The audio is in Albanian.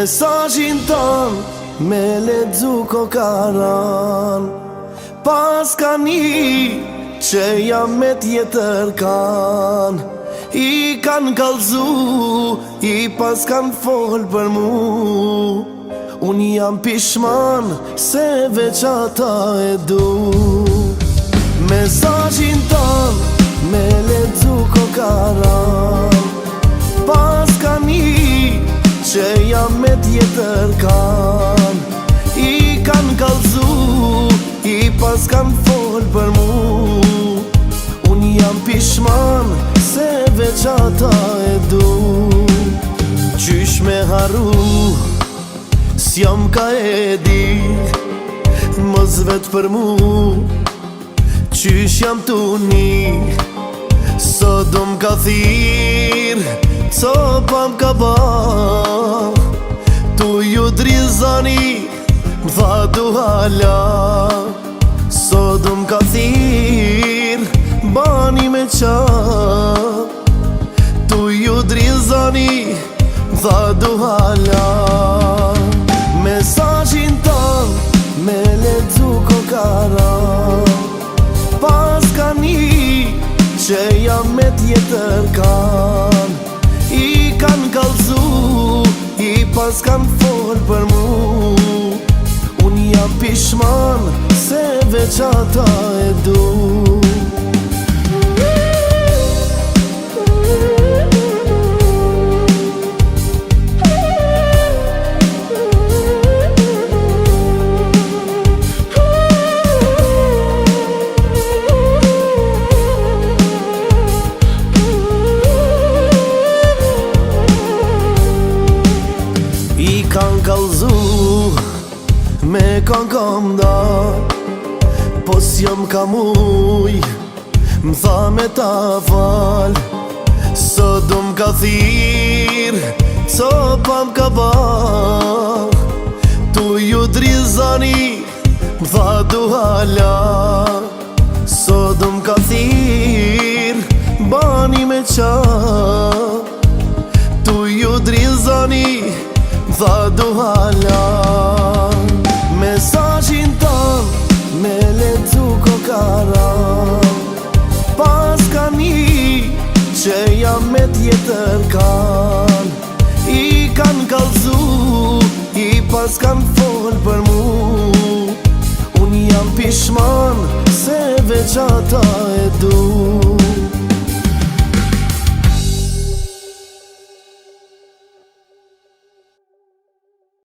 Mesazhin ton me lexu kokaran, pas ka një që jam me tjetër kan, i kan kallzu, i pas kan fol për mu. Unë jam pishman se veç ata e du. Mesazhin ton me lexu kokaran, pas ka një që jam me tjetër kan, i kan kallzu, i pas kan fol për mu. Unë jam pishman se veç ata e du. Qysh me harru, s'jam ka e di, mos vet për mu. Qysh jam tuni, sot do m'ka thirr, copam ka ba. Tu ju drizani, m'tha du hala, sot do m'ka thirr, bani me qa. Tu ju drizani, m'tha du hala. Mesazhin ton me lexu kokaran, pas ka një që jam me tjetër kan, i kan kallzu, i pas kan fol për mu. Unë jam pishman se veç ata e du. Kan kallzu, me kan kam dar, po s'jam ka muj, m'tha me ta fal. Sot do m'ka thirr, copa m'ka ba. Tu ju drizani, m'tha du hala, sot do m'ka thirr, bani me qa. Tu ju drizani, m'tha du hala. Mesazhin ton me lexu kokaran, pas ka një që jam me tjetër kan, i kan kallzu, i pas kan fol për mu. Unë jam pishman se veç ata e du.